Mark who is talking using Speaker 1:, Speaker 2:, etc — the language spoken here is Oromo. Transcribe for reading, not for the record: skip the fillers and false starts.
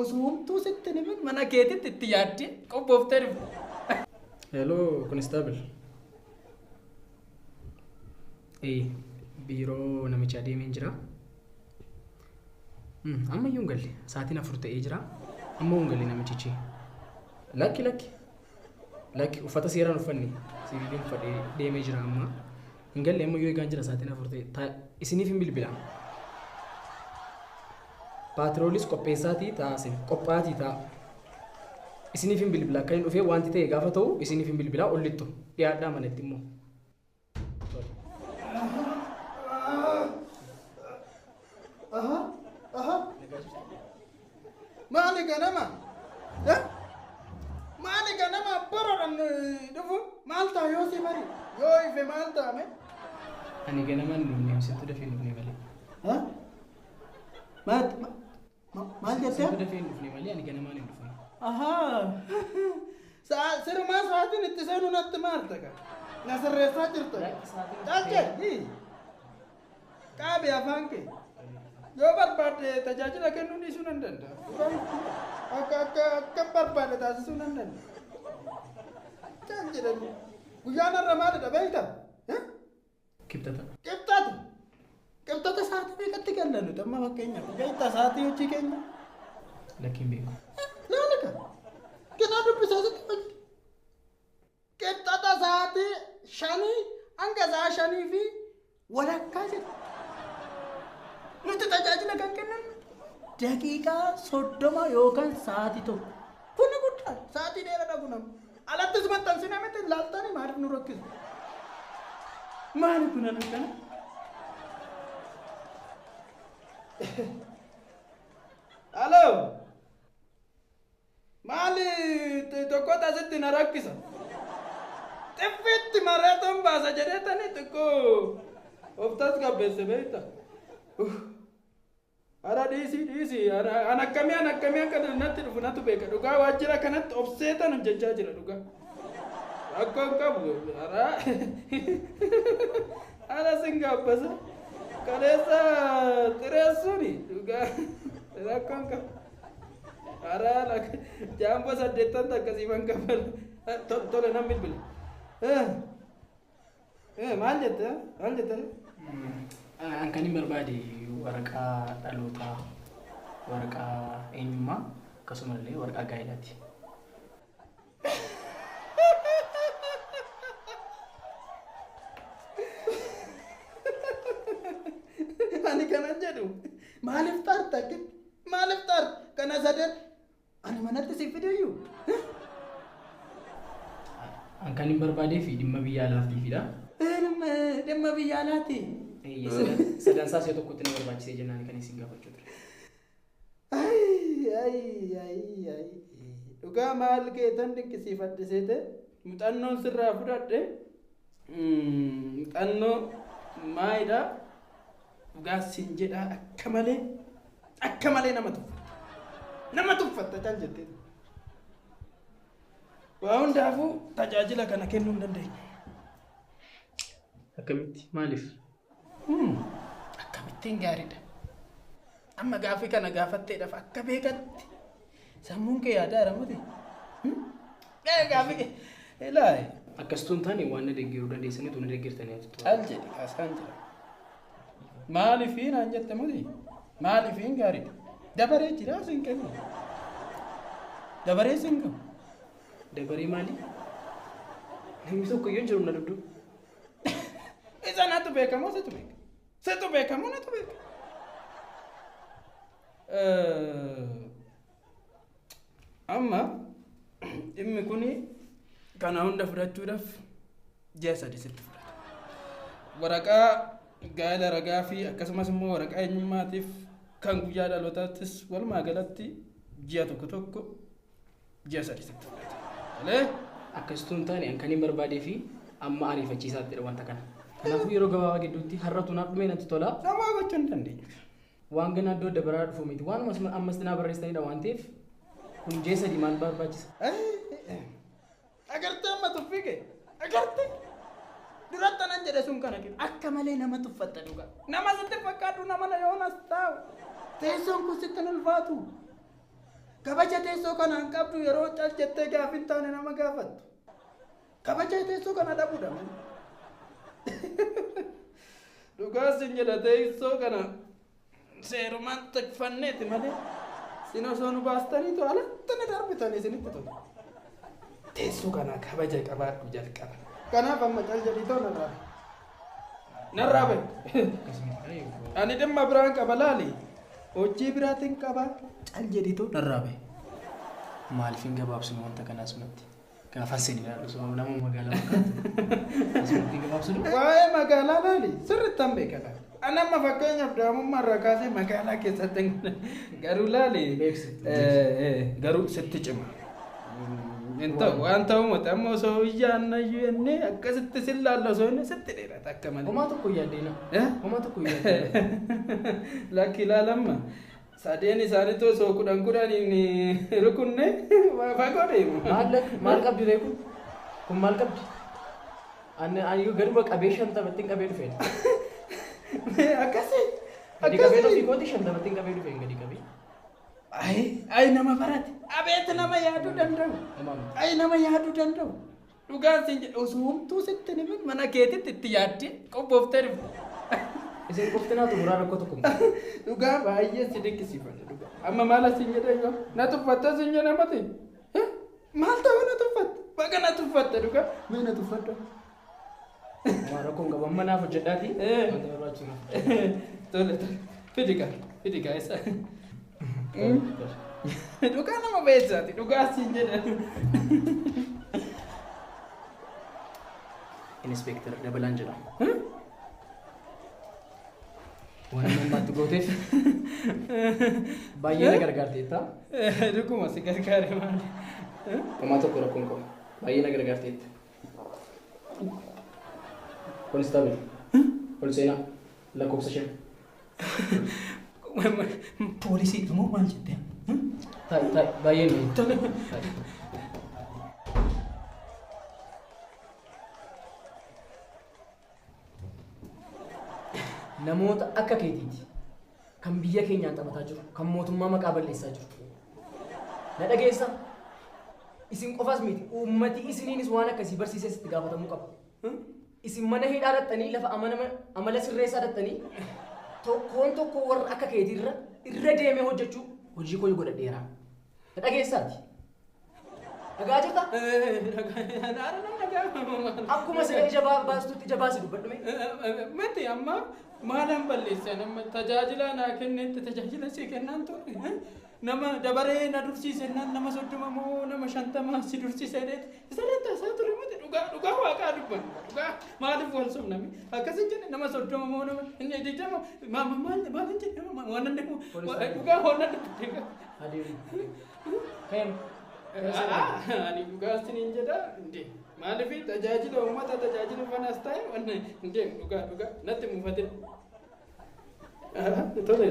Speaker 1: osumtuu sitti nimin mana keetitti itti yaaddi qobbooftee dhufu.
Speaker 2: Hello, constable. Biiroo namicha adeemee jira. Amma iyyuu hin galle. Sa'aatiin 4 ta'ee jira. Amma hin galle namichichi. Lakki uffata seeraan uffanne siviiliin uffadhee deemee jira amma. Hin galle amma iyyuu eegaan jira sa'aatiin 4 ta'e. Isiniif hin bilbila. Paatiroolis qopheessaatii taa'asin qophaatii taa'a. Isiniif hin bilbila akka hin dhufee wanti ta'e gaafa ta'u isiniif hin bilbila ollittu dhiyaadhaa manatti immoo.
Speaker 1: Maali ganama? Maali ganama boroodhaan dhufu maal ta'a yoo si bari yoo ife maal ta'ame?
Speaker 2: Ani ganamaan dhufne sittu dafee dhufne malee.
Speaker 1: Maal jettee?
Speaker 2: Sittu dafee dhufne malee ani ganamaan hin dhufne.
Speaker 1: Sirumaa sa'aatiin itti seenuu natti maal ta'a? Na sirreessaa jirtu. Dhaalchee qaabee afaan kee yoo barbaadde tajaajila kennuu dhiisuu nan danda'a. Akka barbaadde taasisuu nan danda'a. Kan jedhamu guyyaan har'a maalidha beektaa?
Speaker 2: Qibxata.
Speaker 1: Qibxata sa'aatii meeqatti gallannu amma fakkeenyaaf beektaa sa'aatii hojii keenya?
Speaker 2: Lakkiin beeku.
Speaker 1: Laalika kenaa dubbisaa sitti fayyadu. Qibxata sa'aatii 5 hanga sa'a 5 fi walakkaa jedha. Nuti tajaajila kan kennan daqiiqaa 30 yookaan sa'aatii tokko. Kun guddaa sa'aatii dheeraadha kun amma. Alattis maxxansinee miti laaltanii maaliif nu rakkisu? Maali kun akkana? Halloo! Maali tokko taasitti na rakkisa? Xiffiitti maraatoon baasa jedheetanii xiqqoo of qabbeesse beektaa? Ara dhiisii an akkamii akka natti dhufu natu beeka dhugaa waajjira kanatti obseetan hojjechaa jira dhugaa. Akka hin qabu ara sin gaabbasa kaleessa xireessuuni dhugaa akka hin qabu. Ara jaamboo 8 akkasiifan qabal tole nan bilbila. Maal jette?
Speaker 2: An kan hin barbaade waraqaa dhalootaa, waraqaa eenyummaa akkasumallee waraqaa gaa'ilaati.
Speaker 1: Ani kanan jedhu maaliif taarta kana sadeen ani manatti si fideeyyuu.
Speaker 2: An kan hin barbaadee fi dhimma biyya alaatiifidha.
Speaker 1: Dhimma biyya alaati.
Speaker 2: Sadansaa ishee tokkotti na barbaachisee jennaan kan isin gaafachuu ture.
Speaker 1: Dhugaa maal keetan dinqisiifadhisee ta'e muuxannoon sirraa fudhadhe muuxannoo maayidhaa dhugaa sin jedhaa akka malee nama tuffatta caal jettee waa hundaafuu tajaajila kana kennuu hin dandeenya.
Speaker 2: Akkamitti maaliif?
Speaker 1: Akkamittiin gaariidha. Amma gaaffii kana gaafatteedhaaf akka beekatti sammuun kee yaadaara muti. Gaaffii ilaahi.
Speaker 2: Akkasituu hin taane waan na deeggaruu dandeessanii tu na deeggartanii ati ture.
Speaker 1: Caal jedhi kaasaan jira. Maaliifiin aan jette muti? Maaliifiin gaariidha. Dabaree jira sin kennu. Dabaree sin qabu.
Speaker 2: Dabaree maali? Namni tokko iyyuu jiru na duddu.
Speaker 1: Isa natu beekamoo situ beeka. Situ beekamoo natu beeka. Amma dhimmi kuni kana hunda fudhachuudhaaf ji'a 3 sitti fudhata. Waraqaa gaa'ela ragaa fi akkasumas immoo waraqaa eenyummaatiif kan guyyaa dhalootaattis walumaa galatti ji'a tokko ji'a 3 sitti fudhata. Malee
Speaker 2: akkasituu hin taane kan hin barbaadee fi amma ariifachiisaatti wanta kana. Kanaafuu yeroo gabaabaa gidduutti har'atu naaf dhumee natti tola.
Speaker 1: Namaa gochuu hin dandeenyu.
Speaker 2: Waan ganaa iddoo dabaraa dhufu miti. Waan ammas dinaa barreessanidha waan ta'eef kun ji'a 3 maal barbaachisa?
Speaker 1: Agartee amma tuffii kee agartee duratti anan jedhe sun kana kee akka malee nama tuffatta dhugaa. Nama sitti fakkaatu nama na yoonas taa'u. Teessoon kun sitti hin ulfaatu. kabaja teessoo kanaan qabdu yeroo cal jettee gaafin taane nama gaafattu. Kabaja teessoo kana dhabuudha malee. Dhugaas hin jedha teessoo kana seerumaan tikfanneeti malee sin osoo nu baastaniitu alatti na darbitanii isinitti tolu. Teessoo kana kabaja qabaadhu jalqaba. Kanaaf amma cal jedhitoo narraa bahe. Ani dhimma biraan qaba laali. Hojii biraatiin qaba cal jedhitoo narraa bahe.
Speaker 2: Maaliif hin gabaabsinu wanta kanaas matti? Gaafa sin ilaalu sababa nama magaalaa fakkaatu. Asumatti gabaabsinu?
Speaker 1: Waa'ee magaalaa laali sirriitti hin beekata. Ani amma fakkeenyaaf daa'imummaa irraa kaasee magaalaa keessatti garuu laali garuu sitti cima. Waan ta'u mata amma osoo iyyaannayyuu jennee akkasitti sin laalla osoo inni sitti dheerata akka malee.
Speaker 2: Homaa tokko yaaddeena. Homaa tokko yaaddeena.
Speaker 1: Lakki ilaalamma. Sadeen isaaniitu osoo kudhaniin rukunne fagoo deemu.
Speaker 2: Maal qabdi reeku? Kun maal qabdi? Ani garuu qabee 50 qabee dhufeen.
Speaker 1: Akkasii.
Speaker 2: Gadi qabee dhufii kooti 50 qabee dhufeen gadi qabee.
Speaker 1: Ay nama barate. Abeet nama yaaduu danda'u. Ay nama yaaduu danda'u. Dhugaan siin jedhu osoo humtuu sitti ni mana keetitti itti yaaddee qophooftee dhufu.
Speaker 2: Isin qoftinaatu muraa rakkoo tokko.
Speaker 1: Dhugaa baay'ee si dinqisiifadha dhugaa. Amma maal asiin jedhee yoo na tuffatta siin jedhee mati. Maal ta'uu na tuffatta? Baga na tuffatta dhugaa. Mee na tuffatta?
Speaker 2: Waan rakkoon qaban manaaf hojjedhaati. Wanta barbaachisu.
Speaker 1: Tole fidigaa isa. Dhugaa nama beeksaati dhugaa siin jedhan.
Speaker 2: Inspektar Dabalaan jedhama. Waan namatti gooteef baay'ee na gargaarteetta.
Speaker 1: Dhuguma si gargaare maali?
Speaker 2: Homaa tokko rakkoon qaba. Baay'ee na gargaarteetta. Konistaabil. Ol seenaa. Lakkoofsa 5.
Speaker 1: Poolisii moo maal jettee?
Speaker 2: Baay'ee na. Namoota akka keetiiti kan biyya keenyaan taphataa jiru kan mootummaa maqaa balleessaa jiru. Na dhageessa isin qofaas miti uummati isiniinis waan akkasii barsiisee sitti gaafatamuu qaba. Isin mana hidhaa dhattanii lafa amala sirreessaa dhattanii tokkoon tokko warra akka keetiirra irra deemee hojjechuu hojii koo godhadheera. Na dhageessaati. Dhagaa jirta? Akkuma siree ija baastutti ija baasi dubbadhume.
Speaker 1: Mati amma maalaan balleessaa nama tajaajila naa kennetti tajaajila si kennaan ture. Nama dabaree na dursiisennaan nama 30 moo nama 50 si dursiiseneeti. Isarratti isaa ture mati dhugaa waaqaa dubban. Dhugaa maaliif wal sobname? Akkasii jedhe nama 30 moo nama inni 20 maal jedhe waan inni dhugaa hoonna dubbate.
Speaker 2: Adeemu. Kayam.
Speaker 1: Ani dhugaa siniin jedha inde maaliif tajaajila uummata tajaajila fanaas ta'e wanne inde dhugaa natti muufatin. Tole